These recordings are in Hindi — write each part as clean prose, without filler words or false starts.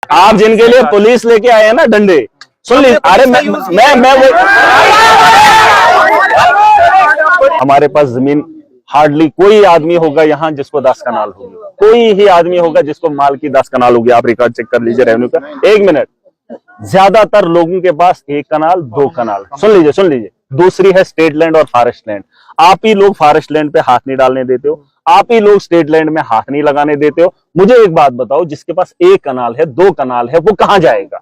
आप जिनके लिए पुलिस लेके आए हैं ना डंडे, सुन लीजिए। अरे मैं वो हमारे पास जमीन हार्डली कोई आदमी होगा यहाँ जिसको 10 कनाल होगी, कोई ही आदमी होगा जिसको माल की 10 कनाल होगी। आप रिकॉर्ड चेक कर लीजिए रेवेन्यू का। 1 मिनट, ज्यादातर लोगों के पास 1 कनाल 2 कनाल। सुन लीजिए। दूसरी है स्टेट लैंड और फॉरेस्ट लैंड। आप ही लोग फॉरेस्ट लैंड पे हाथ नहीं डालने देते हो, आप ही लोग स्टेट लैंड में हाथ नहीं लगाने देते हो। मुझे एक बात बताओ, जिसके पास 1 कनाल है 2 कनाल है वो कहां जाएगा?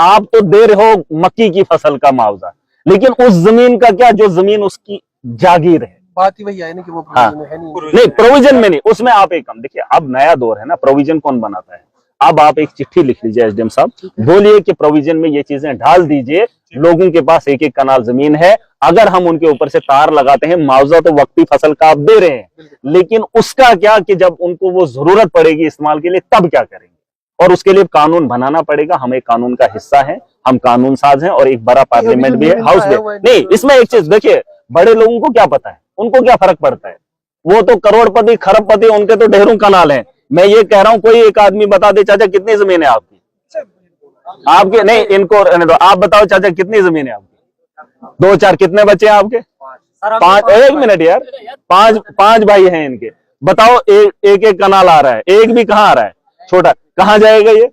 आप तो दे रहे हो मक्की की फसल का मुआवजा, लेकिन उस जमीन का क्या जो जमीन उसकी जागीर है? बात ही वही है ना कि वो प्रोविजन में है नहीं प्रोविजन में नहीं, उसमें आप एक कम देखिए। अब नया दौर है ना, प्रोविजन कौन बनाता है? अब आप एक चिट्ठी लिख लीजिए एसडीएम साहब, बोलिए कि प्रोविजन में ये चीजें डाल दीजिए। लोगों के पास 1-1 कनाल जमीन है, अगर हम उनके ऊपर से तार लगाते हैं, मुआवजा तो वक्ती फसल का आप दे रहे हैं, लेकिन उसका क्या कि जब उनको वो जरूरत पड़ेगी इस्तेमाल के लिए तब क्या करेंगे? और उसके लिए कानून बनाना पड़ेगा। हम एक कानून का हिस्सा है, हम कानून साज हैं और एक बड़ा पार्लियामेंट भी है, हाउस भी। नहीं, इसमें एक चीज देखिए, बड़े लोगों को क्या पता है, उनको क्या फर्क पड़ता है? वो तो करोड़पति खरबपति, उनके तो ढेरों कनाल हैं। मैं ये कह रहा हूं, कोई एक आदमी बता दे चाचा कितनी जमीन है आपकी? आपके नहीं, इनको रहने दो। आप बताओ चाचा कितनी जमीन है आपकी? 2-4 कितने बच्चे हैं आपके? 5। 1 मिनट यार, 5 भाई हैं इनके। बताओ, एक कनाल आ रहा है, एक भी कहाँ आ रहा है? छोटा कहाँ जाएगा ये?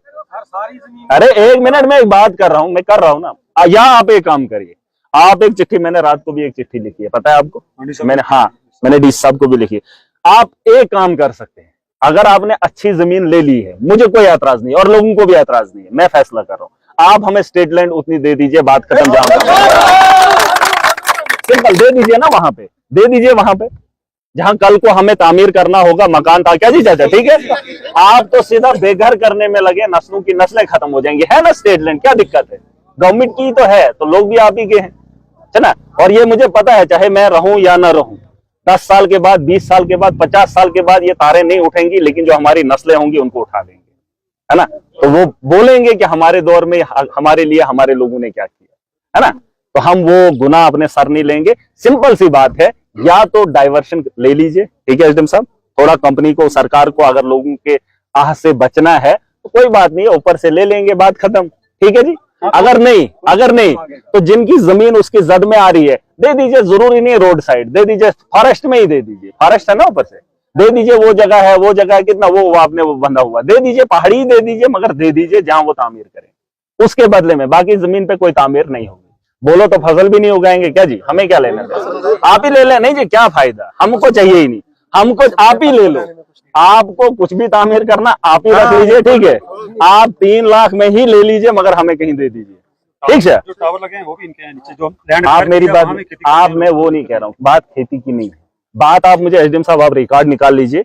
अरे 1 मिनट, मैं एक बात कर रहा हूँ, मैं कर रहा हूँ ना। या आप एक काम करिए, आप एक चिट्ठी, मैंने रात को भी एक चिट्ठी लिखी है, पता है आपको? मैंने डीसी साहब को भी लिखी है। आप एक काम कर सकते हैं, अगर आपने अच्छी जमीन ले ली है, मुझे कोई ऐतराज नहीं और लोगों को भी ऐतराज नहीं है, मैं फैसला कर रहा हूं, आप हमें स्टेट लैंड उतनी दे दीजिए, बात खत्म। सिंपल, दे दीजिए ना, वहां पे दे दीजिए, वहां पे जहां कल को हमें तामीर करना होगा मकान था। क्या जी चाचा, ठीक है? आप तो सीधा बेघर करने में लगे, नस्लों की नस्लें खत्म हो जाएंगी। है ना स्टेट लैंड, क्या दिक्कत है? गवर्नमेंट की तो है, तो लोग भी आप ही के हैं, है ना? और ये मुझे पता है, चाहे मैं रहूं या ना रहूं, 10 साल के बाद, 20 साल के बाद, 50 साल के बाद ये तारे नहीं उठेंगी, लेकिन जो हमारी नस्लें होंगी उनको उठा देंगे, है ना? तो वो बोलेंगे कि हमारे दौर में हमारे लिए हमारे लोगों ने क्या किया, है ना? तो हम वो गुनाह अपने सर नहीं लेंगे। सिंपल सी बात है, या तो डाइवर्शन ले लीजिए, ठीक है एसडीएम साहब, थोड़ा कंपनी को, सरकार को अगर लोगों के आह से बचना है तो कोई बात नहीं, ऊपर से ले लेंगे, बात खत्म, ठीक है जी। अगर नहीं तो जिनकी जमीन उसकी जद में आ रही है दे दीजिए, जरूरी नहीं रोड साइड, दे दीजिए, फॉरेस्ट में ही दे दीजिए, फॉरेस्ट है ना ऊपर से, दे दीजिए। वो जगह है कितना वो आपने वो बंधा हुआ, दे दीजिए, पहाड़ी दे दीजिए, मगर दे दीजिए जहां वो तामीर करें, उसके बदले में बाकी जमीन पे कोई तामीर नहीं होगी। बोलो तो फसल भी नहीं उगाएंगे क्या जी? हमें क्या लेना है? आप ही ले लें। नहीं जी, क्या फायदा, हमको चाहिए ही नहीं, हमको आप ही ले लो। आपको कुछ भी तामीर करना आप ही रख लीजिए, ठीक है? आप 3 लाख में ही ले लीजिए, मगर हमें कहीं दे दीजिए, ठीक है? जो टावर लगे हैं वो भी इनके हैं नीचे, जो लैंड। आप मेरी बात, आप, मैं वो नहीं कह रहा हूँ, बात खेती की नहीं है, बात आप मुझे एसडीएम साहब आप रिकॉर्ड निकाल लीजिए।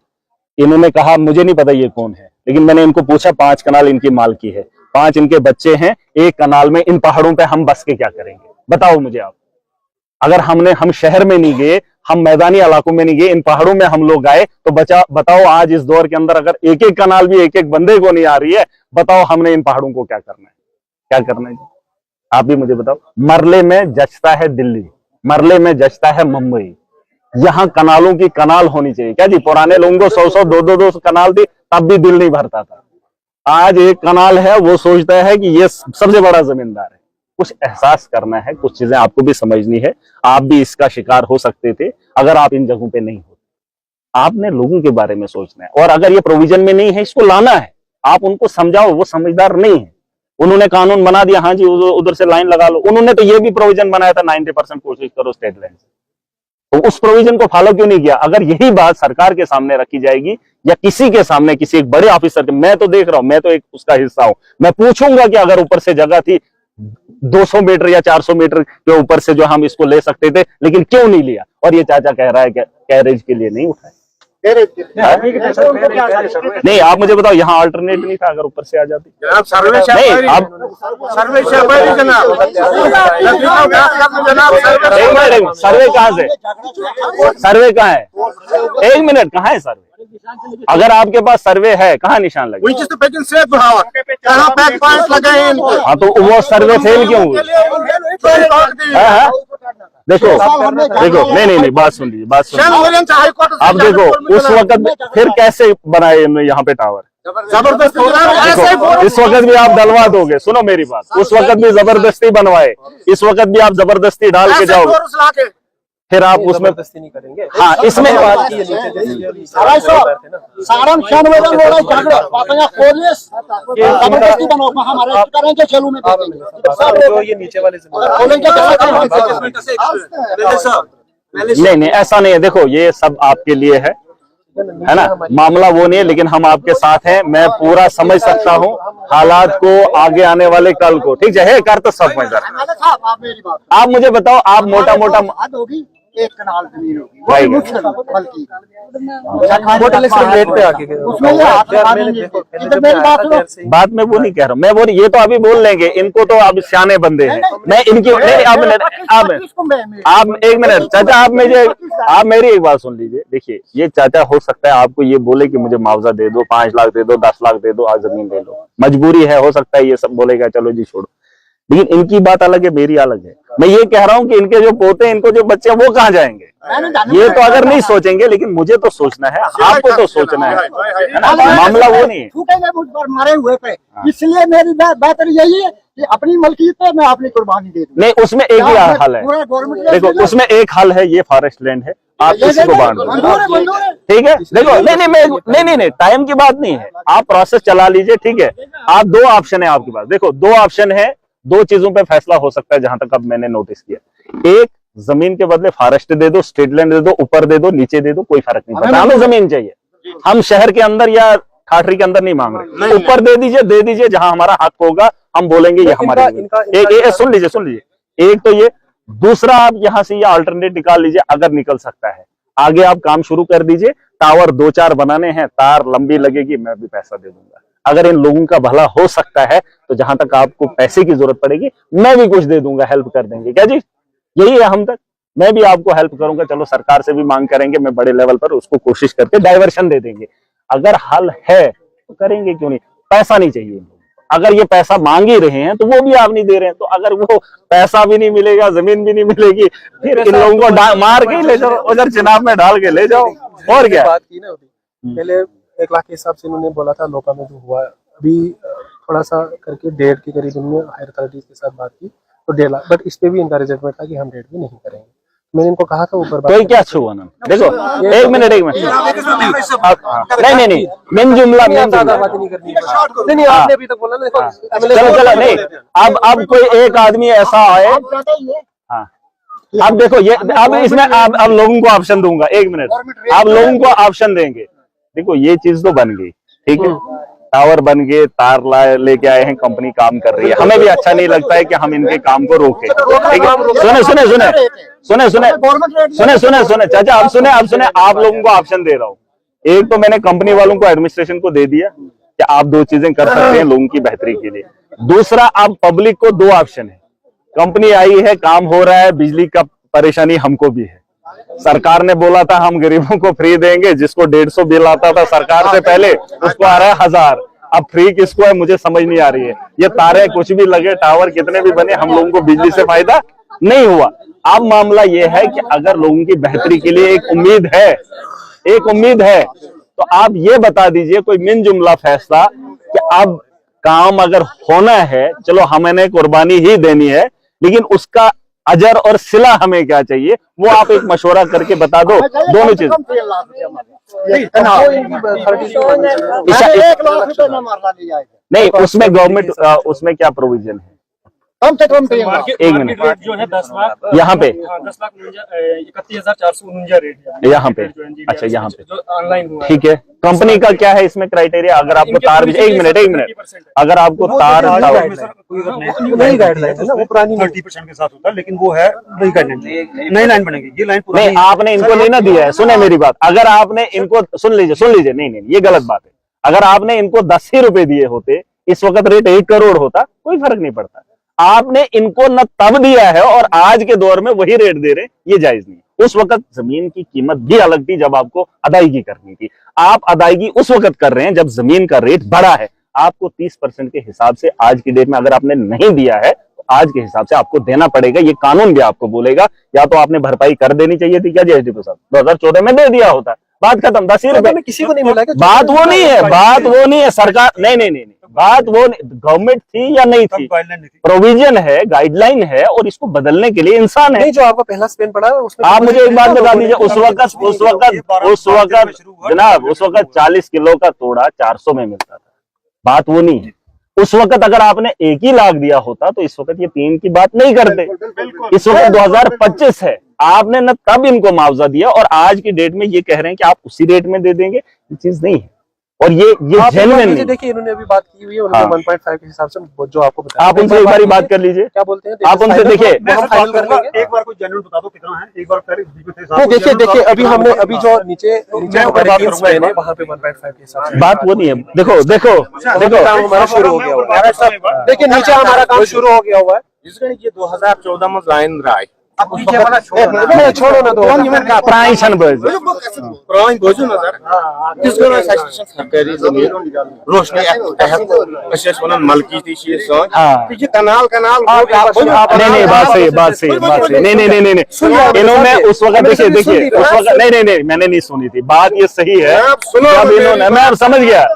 इन्होंने कहा, मुझे नहीं पता ये कौन है, लेकिन मैंने इनको पूछा, 5 कनाल इनकी मालकी है, 5 इनके बच्चे हैं, 1 कनाल में इन पहाड़ों पे हम बस के क्या करेंगे? बताओ मुझे आप। अगर हम शहर में नहीं गए, हम मैदानी इलाकों में नहीं गए, इन पहाड़ों में हम लोग आए, तो बताओ आज इस दौर के अंदर अगर 1-1 कनाल भी 1-1 बंदे को नहीं आ रही है, बताओ हमने इन पहाड़ों को क्या करना है? क्या करना है आप भी मुझे बताओ। मरले में जचता है दिल्ली, मरले में जचता है मुंबई, यहाँ कनालों की कनाल होनी चाहिए। क्या जी, पुराने लोगों को 100-100, 200 कनाल थी, तब भी दिल नहीं भरता था। आज 1 कनाल है, वो सोचता है कि ये सबसे बड़ा जमींदार है। कुछ एहसास करना है, कुछ चीजें आपको भी समझनी है। आप भी इसका शिकार हो सकते थे अगर आप इन जगहों पे नहीं होते। आपने लोगों के बारे में सोचना है, और अगर ये प्रोविजन में नहीं है, इसको लाना है, आप उनको समझाओ, वो समझदार नहीं है। उन्होंने कानून बना दिया, हाँ जी उधर से लाइन लगा लो। उन्होंने तो ये भी प्रोविजन बनाया था 90% कोशिश करो स्टेट लैंड से, तो उस प्रोविजन को फॉलो क्यों नहीं किया? अगर यही बात सरकार के सामने रखी जाएगी या किसी के सामने, किसी एक बड़े ऑफिसर के, मैं तो देख रहा हूं, मैं तो एक उसका हिस्सा हूं, मैं पूछूंगा कि अगर ऊपर से जगह थी 200 मीटर या 400 मीटर के ऊपर से जो हम इसको ले सकते थे, लेकिन क्यों नहीं लिया? और ये चाचा कह रहा है कि कैरेज के लिए नहीं उठाए। नहीं, आप मुझे बताओ, यहाँ अल्टरनेट नहीं था अगर ऊपर से आ जाती? सर्वे कहाँ से, सर्वे कहाँ है? 1 मिनट, कहाँ है सर्वे? अगर आपके पास सर्वे है, कहाँ निशान लगे? हाँ, तो वो सर्वे फेल क्यों हुई? देखो, नहीं, बात सुन लीजिए, बात सुन लीजिए। अब देखो, उस वक्त फिर कैसे बनाए यहाँ पे टावर? जबरदस्ती हो रहा है। ऐसे देखो, इस वक्त भी आप डलवा दोगे, सुनो मेरी बात, उस वक्त भी जबरदस्ती बनवाए, इस वक्त भी आप जबरदस्ती डाल के जाओगे, फिर आप उसमें जबरदस्ती नहीं करेंगे। हाँ इसमें बात की है नीचे जैसे सारम शानवेदन हो रहा है झगड़ा पापा पुलिस जबरदस्ती बनाओ हमारे करेंगे चलू में जो ये नीचे वाले बोलेंगे नहीं नहीं ऐसा नहीं है। देखो ये सब आपके लिए है ना, मामला वो नहीं है, लेकिन हम आपके साथ हैं। मैं पूरा समझ सकता हूँ हालात को, आगे आने वाले कल को, ठीक है कर तो सब में आप मुझे बताओ, आप मोटा मोटा होगी 1 कनाल जमीन होगी भाई बल्कि रेट पे आके उसमें ये हाथ लगाएंगे। इधर मेरी बात सुनो, बात में वो नहीं कह रहा हूँ मैं, वो ये तो अभी बोल लेंगे, इनको तो अब सियाने बंदे हैं। मैं इनकी नहीं, आप एक मिनट चाचा, आप मेरी एक बात सुन लीजिए। देखिए ये चाचा हो सकता है आपको ये बोले कि मुझे मुआवजा दे दो, 5 लाख दे दो, 10 लाख दे दो, आज जमीन दे लो, मजबूरी है, हो सकता है ये सब बोलेगा चलो जी छोड़ो, लेकिन इनकी बात अलग है, मेरी अलग है। मैं ये कह रहा हूँ कि इनके जो पोते हैं, इनको जो बच्चे हैं, वो कहाँ जाएंगे? ये तो अगर नहीं सोचेंगे, लेकिन मुझे तो सोचना है, आपको तो सोचना है ना, मामला वो नहीं है। छूटेंगे मुझ पर मरे हुए पे, इसलिए मेरी बात यही है कि अपनी मलकियत पे मैं अपनी कुर्बानी दे दूं। नहीं उसमें एक ही हल है, देखो उसमें एक हल है, ये फॉरेस्ट लैंड है, आप किसी को बांट दो, ठीक है। देखो नहीं टाइम की बात नहीं है, आप प्रोसेस चला लीजिए, ठीक है। आप 2 ऑप्शन है आपके पास, देखो 2 ऑप्शन है, 2 चीजों पे फैसला हो सकता है, जहां तक अब मैंने नोटिस किया। एक, जमीन के बदले फॉरेस्ट दे दो, स्टेट लैंड दे दो, ऊपर दे दो, नीचे दे दो, कोई फर्क नहीं पड़ता, हमें जमीन चाहिए। हम शहर के अंदर या ठाठरी के अंदर नहीं मांग रहे, ऊपर दे दीजिए, जहां हमारा हक होगा हम बोलेंगे ये हमारे। एक सुन लीजिए, एक तो ये, दूसरा आप यहां से ये अल्टरनेट निकाल लीजिए, अगर निकल सकता है आगे आप काम शुरू कर दीजिए। टावर 2-4 बनाने हैं, तार लंबी लगेगी, मैं भी पैसा दे दूंगा। अगर इन लोगों का भला हो सकता है तो जहां तक आपको पैसे की जरूरत पड़ेगी मैं भी कुछ दे दूंगा, हेल्प कर देंगे, क्या जी? यही है हम तक, मैं भी आपको हेल्प करूंगा। चलो सरकार से भी मांग करेंगे, मैं बड़े लेवल पर उसको कोशिश करके डाइवर्शन दे देंगे। अगर हल है तो करेंगे, क्यों नहीं? पैसा नहीं चाहिए। अगर ये पैसा मांग ही रहे हैं तो वो भी आप नहीं दे रहे हैं, तो अगर वो पैसा भी नहीं मिलेगा, जमीन भी नहीं मिलेगी, फिर इन लोगों को मार के ले जाओ, उधर चिनाब में डाल के ले जाओ, और क्या। बात की ना पहले 1 लाख के हिसाब से इन्होंने बोला था, लोका में जो हुआ अभी थोड़ा सा करके 1.5 के करीब इन्होंने हायर अथॉरिटीज के साथ बात की तो 1.5 लाख, बट इस पे भी इनका रिजल्टमेंट था कि हम 1.5 भी नहीं करेंगे। मैंने इनको कहा था ऊपर कोई क्या छुआ ना, देखो एक मिनट नहीं मेन जुमला बात नहीं करनी है। नहीं आपने अभी तक बोला ना, चलो नहीं, अब कोई एक आदमी ऐसा आए, हाँ अब देखो ये, अब इसमें अब लोगों को ऑप्शन दूंगा, 1 मिनट, आप लोगों को ऑप्शन देंगे। देखो ये चीज तो बन गई, ठीक है, टावर बन गए, तार लेके आए हैं, कंपनी काम कर रही है, हमें भी अच्छा नहीं लगता है कि हम इनके काम को रोकें, ठीक है। सुने चाचा, अब सुने, आप लोगों को ऑप्शन दे रहा हूँ। एक तो मैंने कंपनी वालों को, एडमिनिस्ट्रेशन को दे दिया कि आप 2 चीजें कर सकते हैं लोगों की बेहतरी के लिए। दूसरा, आप पब्लिक को 2 ऑप्शन है, कंपनी आई है, काम हो रहा है, बिजली का परेशानी हमको भी है, सरकार ने बोला था हम गरीबों को फ्री देंगे, जिसको 150 बिल आता था सरकार से पहले उसको आ रहा है 1000, अब फ्री किसको है मुझे समझ नहीं आ रही है। ये तारे कुछ भी लगे, टावर कितने भी बने, हम लोगों को बिजली से फायदा नहीं हुआ। अब मामला ये है कि अगर लोगों की बेहतरी के लिए एक उम्मीद है तो आप ये बता दीजिए कोई मिन जुमला फैसला कि अब काम अगर होना है, चलो हमें कुर्बानी ही देनी है, लेकिन उसका अजर और सिला हमें क्या चाहिए, वो आप एक मशवरा करके बता दो। दोनों चीज नहीं, उसमें गवर्नमेंट, उसमें क्या प्रोविजन है? कम से कम 1 मिनट, जो है 10 लाख, यहाँ पे 10 लाख 31,449 रेट है यहाँ पे, अच्छा यहाँ पे जो ऑनलाइन हुआ है। ठीक है। कंपनी का क्या है इसमें क्राइटेरिया? अगर आपको तार, 1 मिनट, अगर आपको तार नहीं गाइडलाइन है ना, वो पुरानी 30% के साथ होता है, लेकिन वो है वही गाइडलाइन, नई लाइन बनेगी, ये लाइन नहीं, आपने इनको नहीं ना दिया है। सुने मेरी बात, अगर आपने इनको, सुन लीजिए, नहीं ये गलत बात है। अगर आपने इनको 10 ही रुपए दिए होते, इस वक्त रेट 1 करोड़ होता, कोई फर्क नहीं पड़ता। आपने इनको न तब दिया है और आज के दौर में वही रेट दे रहे, ये जायज नहीं। उस वक्त जमीन की कीमत भी अलग थी जब आपको अदायगी करनी थी। आप अदायगी उस वक्त कर रहे हैं जब जमीन का रेट बढ़ा है। आपको 30% के हिसाब से आज की डेट में अगर आपने नहीं दिया है तो आज के हिसाब से आपको देना पड़ेगा। ये कानून भी आपको बोलेगा, या तो आपने भरपाई कर देनी चाहिए थी, क्या जी एसडीपी साहब 2014 में दे दिया होता, बात खत्म। 10 ही रुपए। किसी को नहीं मिला क्या? बात वो नहीं है, बात वो नहीं है। सरकार नहीं, बात वो गवर्नमेंट थी या नहीं थी, प्रोविजन है, गाइडलाइन है, और इसको बदलने के लिए इंसान है। नहीं, जो आपका पहला स्पेन पड़ा है उसमें आप मुझे एक बात बता दीजिए, उस वक्त जनाब, उस वक्त 40 किलो का तोड़ा 400 में मिलता था। बात वो नहीं है। उस वक्त अगर आपने 1 ही लाख दिया होता तो इस वक्त ये 3 की बात नहीं करते। इस वक्त 2025 है, आपने न तब इनको मुआवजा दिया और आज की डेट में ये कह रहे हैं कि आप उसी रेट में दे देंगे। ये चीज नहीं है, और ये जेन्युइन नहीं। देखिए, इन्होंने अभी बात की हुई है, उन्होंने 1.5 के हिसाब से जो आपको बताया। आप उनसे एक बार बात कर लीजिए, क्या बोलते हैं आप उनसे देखिए। एक बार कोई जेन्युइन बता दो कितना है, एक बार देखिए अभी हमने अभी जो नीचे हमारे 3 स्पेन है वहाँ पे 1.5 के हिसाब से बात वो नहीं है। देखो काम हमारा शुरू हो गया हुआ है। देखिए नीचे हमारा काम शुरू हो गया हुआ है। ये 2014 में लाइन राय छोड़ो ना, प्राणी क्षण बज बोझो ना सर सरकारी जमीन रोशनी मलकी थी कनाल नहीं, बात सही नहीं। इन्होंने उस वक्त देखिए उस वक्त नहीं, मैंने नहीं सुनी थी बात। ये सही है, जब इन्होंने, मैं समझ गया,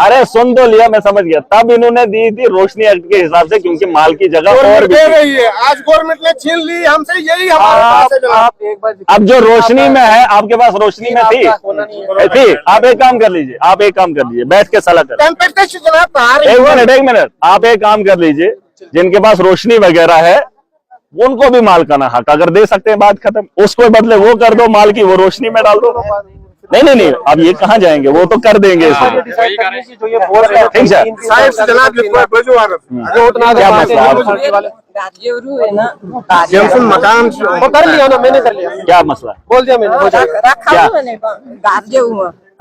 अरे सुन तो लिया, मैं समझ गया। तब इन्होंने दी थी रोशनी एक्ट के हिसाब से, क्योंकि माल की जगह और भी है। आज गवर्नमेंट ने छीन ली हमसे, यही आप एक बार अब जो रोशनी में है, आपके पास रोशनी में थी। आप एक काम कर लीजिए, बैठ के सलाह कर। एक मिनट, आप एक काम कर लीजिए, जिनके पास रोशनी वगैरह है उनको भी माल का ना हक अगर दे सकते हैं, बात खत्म। उसको बदले वो कर दो, माल की वो रोशनी में डाल दो। नहीं, अब ये कहाँ जाएंगे, वो तो कर देंगे इसमें। मकान कर लिया ना, मैंने कर लिया। क्या मसला बोल दिया मैंने, हो जाएगा। क्या?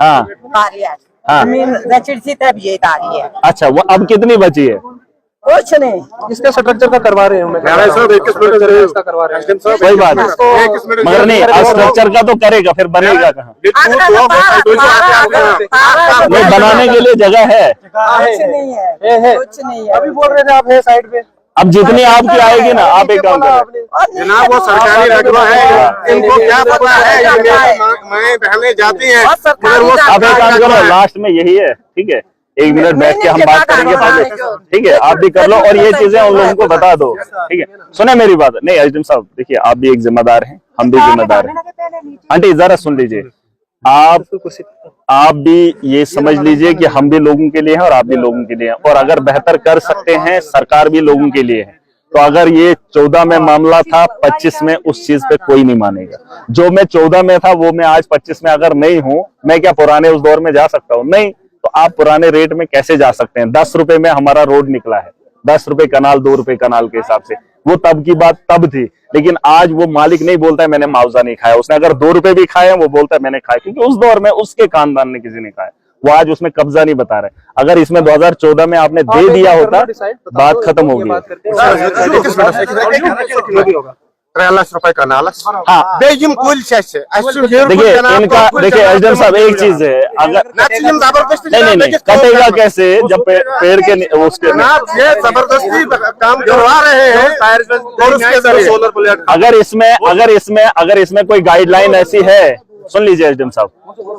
हाँ, अच्छा, वो अब कितनी बची है? कुछ नहीं, इसका स्ट्रक्चर का करवा रहे हैं, करवा रहे हैं। कोई बात नहीं, मगर नहीं, स्ट्रक्चर का तो करेगा, फिर बनेगा कहाँ? नहीं, बनाने के लिए जगह है। कुछ नहीं है, कुछ नहीं है। अभी बोल रहे थे आप है साइड पे। अब जितनी आपकी आएगी ना, आप एक काम करें। जनाब, वो सरकारी रकबा है, इनको क्या पता है, मैं बहने जाती हैं, मगर वो आप एक काम करो, लास्ट में यही है, ठीक है? 1 मिनट बैठ के हम बात करेंगे बाद, ठीक है? आप भी कर लो और ये चीजें उन लोगों को बता दो, ठीक है? सुने मेरी बात। नहीं एसडीएम साहब, देखिए आप भी एक जिम्मेदार हैं, हम भी जिम्मेदार हैं। आंटी जरा सुन लीजिए, आप भी ये समझ लीजिए कि हम भी लोगों के लिए हैं और आप भी लोगों के लिए हैं, और अगर बेहतर कर सकते हैं, सरकार भी लोगों के लिए है। तो अगर ये 14 में मामला था, 25 में उस चीज पे कोई नहीं मानेगा। जो मैं 14 में था वो मैं आज 25 में अगर नहीं हूं, मैं क्या पुराने उस दौर में जा सकता हूं? नहीं। तो आप पुराने रेट में कैसे जा सकते हैं? 10 रुपए में हमारा रोड निकला है, 10 रुपए कनाल, 2 रुपए कनाल के हिसाब से। वो तब की बात तब थी, लेकिन आज वो मालिक नहीं बोलता है मैंने मुआवजा नहीं खाया। उसने अगर 2 रुपए भी खाए वो बोलता है मैंने खाया, क्योंकि उस दौर में उसके खानदान ने किसी ने खाया। वो आज उसमें कब्जा नहीं बता रहे। अगर इसमें 2014 में आपने दे दिया होता, बात खत्म होगी। 3 रुपए का नाला। हाँ, देखिए इनका, देखिए एसडीएम साहब, एक चीज है, अगर नहीं कटेगा कैसे जब पेड़ के उसके ये जबरदस्ती काम करवा रहे हैं सोलर प्लेट। अगर इसमें कोई गाइडलाइन ऐसी है, सुन लीजिए एसडीएम साहब,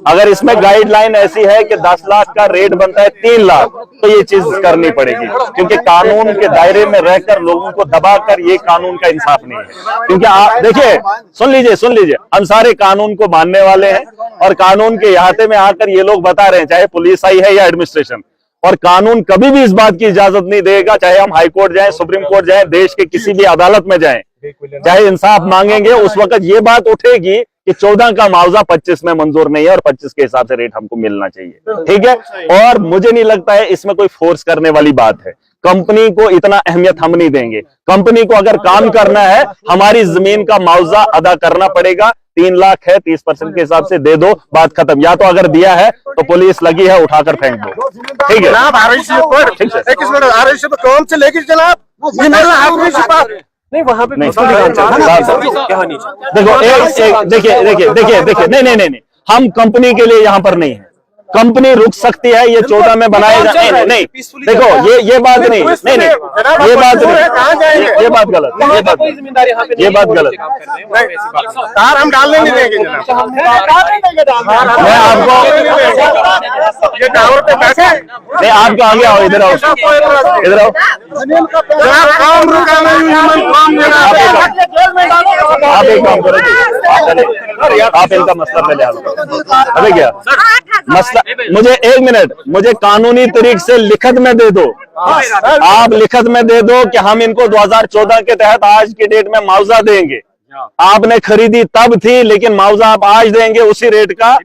अगर इसमें गाइडलाइन ऐसी है कि 10 लाख का रेट बनता है 3 लाख, तो ये चीज करनी पड़ेगी, क्योंकि कानून के दायरे में रहकर लोगों को दबाकर ये कानून का इंसाफ नहीं है। क्योंकि आप देखिए, सुन लीजिए, हम सारे कानून को मानने वाले हैं और कानून के इहाते में आकर ये लोग बता रहे हैं, चाहे पुलिस आई है या एडमिनिस्ट्रेशन, और कानून कभी भी इस बात की इजाजत नहीं देगा, चाहे हम हाई कोर्ट जाएं, सुप्रीम कोर्ट जाएं, देश के किसी भी अदालत में जाएं, चाहे इंसाफ मांगेंगे, उस वक्त ये बात उठेगी कि 14 का मुआवजा 25 में मंजूर नहीं है और 25 के हिसाब से रेट हमको मिलना चाहिए, ठीक है? और मुझे नहीं लगता है इसमें कोई फोर्स करने वाली बात है। कंपनी को इतना अहमियत हम नहीं देंगे। कंपनी को अगर काम करना है, हमारी जमीन का मुआवजा अदा करना पड़ेगा। 3 लाख है, 30% के हिसाब से दे दो, बात खत्म। या तो अगर दिया है तो पुलिस लगी है, उठाकर फेंक दो, ठीक है? नहीं, वहाँ पे देखो देखिए, नहीं, हम कंपनी के लिए यहाँ पर नहीं है, कंपनी रुक सकती है, ये 14 में बनाएगा। नहीं, देखो ये बात नहीं, ये बात नहीं, ये बात गलत, ये बात गलत। तार हम डालने नहीं देंगे जनाब। मैं आपको ये टावर पे बैठे नहीं, आपको आगे आओ, इधर आओ, इधर आओ। काम रुका नहीं, आप एक काम करो, आप इनका मसला पहले हल करो। अबे क्या मसला, मुझे 1 मिनट, मुझे कानूनी तरीके से लिखत में दे दो। आप लिखत में दे दो कि हम इनको 2014 के तहत आज की डेट में मुआवजा देंगे। आपने खरीदी तब थी, लेकिन मुआवजा आप आज देंगे उसी रेट का,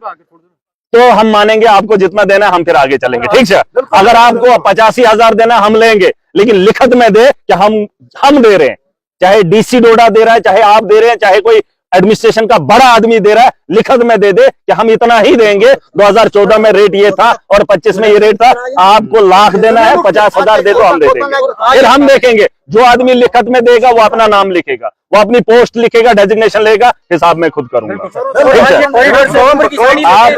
तो हम मानेंगे। आपको जितना देना है हम फिर आगे चलेंगे, ठीक है। अगर आपको 85,000 देना है हम लेंगे, लेकिन लिखत में दे कि हम दे रहे हैं, चाहे डीसी डोडा दे रहा है, चाहे आप दे रहे हैं, चाहे कोई एडमिनिस्ट्रेशन का बड़ा आदमी दे रहा है, लिखत में दे दे कि हम इतना ही देंगे। 2014 में रेट ये था और 25 में ये रेट था। आपको लाख देना है, 50,000 दे दो, हम दे देंगे। फिर हम देखेंगे, जो आदमी लिखत में देगा वो अपना नाम लिखेगा, वो अपनी पोस्ट लिखेगा, डेजिग्नेशन लेगा, हिसाब में खुद करूंगा। आप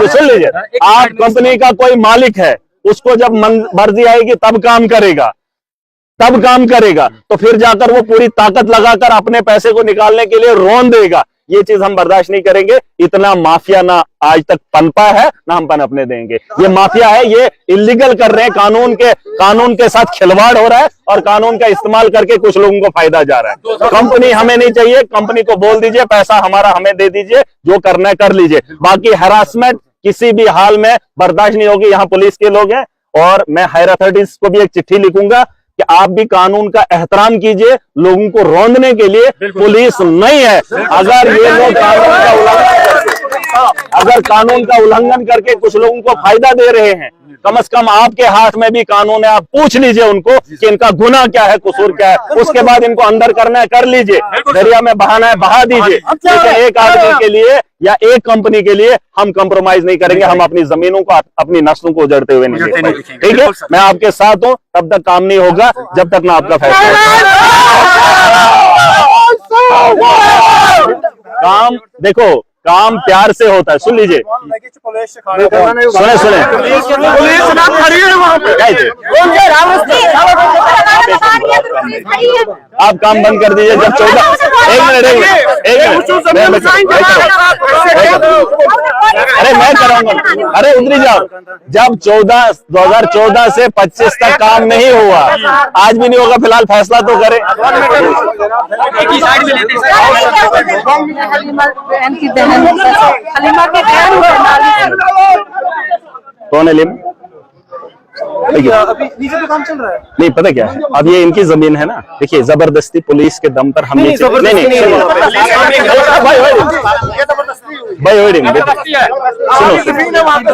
सुन लीजिए, आप कंपनी का कोई मालिक है, उसको जब मर्जी आएगी तब काम करेगा, तो फिर जाकर वो पूरी ताकत लगाकर अपने पैसे को निकालने के लिए रोन देगा। ये चीज हम बर्दाश्त नहीं करेंगे। इतना माफिया ना आज तक पनपा है, ना हम पनपने देंगे। ये माफिया है, ये इलीगल कर रहे हैं, कानून के साथ खिलवाड़ हो रहा है और कानून का इस्तेमाल करके कुछ लोगों को फायदा जा रहा है। कंपनी हमें नहीं चाहिए, कंपनी को बोल दीजिए पैसा हमारा हमें दे दीजिए, जो करना है कर लीजिए। बाकी हरासमेंट किसी भी हाल में बर्दाश्त नहीं होगी। यहाँ पुलिस के लोग हैं और मैं हायर अथॉरिटीज को भी एक चिट्ठी लिखूंगा कि आप भी कानून का एहतराम कीजिए। लोगों को रौंदने के लिए पुलिस नहीं है। अगर ये लोग कानून का उल्लंघन करके कुछ लोगों को फायदा दे रहे हैं, कम से कम आपके हाथ में भी कानून है, आप पूछ लीजिए उनको कि इनका गुनाह क्या है, कसूर क्या है। उसके बाद इनको अंदर करना है कर लीजिए, दरिया में बहाना है बहा दीजिए। लेकिन एक आदमी के लिए या एक कंपनी के लिए हम कंप्रोमाइज नहीं करेंगे। हम अपनी जमीनों को, अपनी नस्लों को उजड़ते हुए नहीं देखेंगे, ठीक है। मैं आपके साथ हूं, तब तक काम नहीं होगा जब तक ना आपका फैसला। काम देखो, काम प्यार से होता है। सुन लीजिए, सुने आप काम बंद कर दीजिए। जब 14 अरे मैं कराऊंगा, अरे उतरी जाओ। जब 2014 से 25 तक काम नहीं हुआ, आज भी नहीं होगा, फिलहाल फैसला तो करें। कौन है लिम? अभी नीचे तो काम चल रहा है। नहीं पता क्या है, अब ये इनकी जमीन है ना। देखिए, जबरदस्ती पुलिस के दम पर हम नहीं सुनो,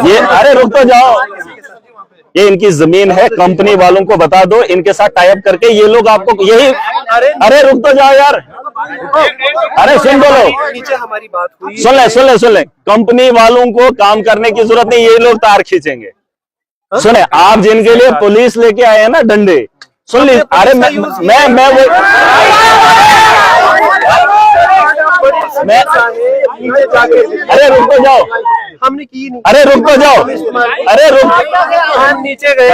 ये अरे रुक तो जाओ, ये इनकी जमीन है। कंपनी वालों को बता दो, इनके साथ टाई अप करके ये लोग आपको यही। अरे रुक तो जाओ यार, अरे सुन बोलो, नीचे हमारी बात हुई। सुन ले। कंपनी वालों को काम करने की जरूरत नहीं, ये लोग तार खींचेंगे। सुने, आप जिनके लिए पुलिस लेके आए हैं ना डंडे, सुन लीजिए। अरे मैं अरे रुक तो जाओ, हमने की नहीं। अरे रुक तो जाओ, अरे रुक, हम नीचे गए,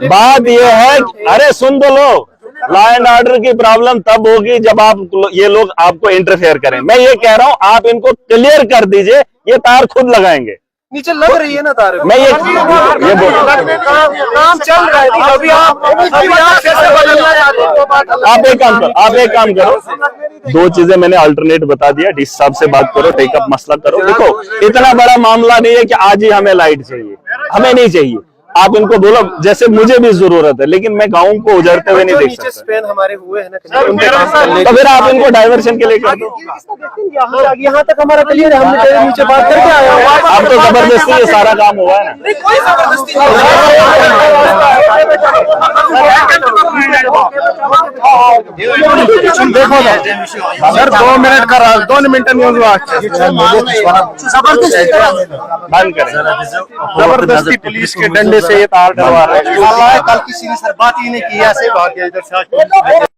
बात ये है। अरे सुन तो लो, लॉ एंड ऑर्डर की प्रॉब्लम तब होगी जब आप ये लोग आपको इंटरफेयर करें। मैं ये कह रहा हूं, आप इनको क्लियर कर दीजिए, ये तार खुद लगाएंगे। नीचे लग रही है ना तार। मैं ये बोल काम चल रहा है, अभी आप कैसे बदलना चाहते हो? आप एक काम करो, 2 चीजें मैंने अल्टरनेट बता दिया। डीसी साहब से बात करो, टेकअप मसला करो। देखो, इतना बड़ा मामला नहीं है कि आज ही हमें लाइट चाहिए, हमें नहीं चाहिए। आप इनको बोलो जैसे मुझे भी जरूरत है, लेकिन मैं गाँव को उजड़ते हुए नहीं देख सकता। स्पेन हमारे हुए हैं ना, तो फिर आप इनको डाइवर्शन के लिए कर दो। यहाँ तक हमारा क्लियर है, हमने नीचे बात करके आए हैं। अब तो जबरदस्ती ये सारा काम हुआ है ना। देखो सर, 2 मिनट का 2 मिनट न्यूज बंद करें। जबरदस्ती पुलिस के डंडे से ये तार डलवा रहे हैं। कल किसी ने सर बात ही नहीं की, ऐसे भाग गया इधर से।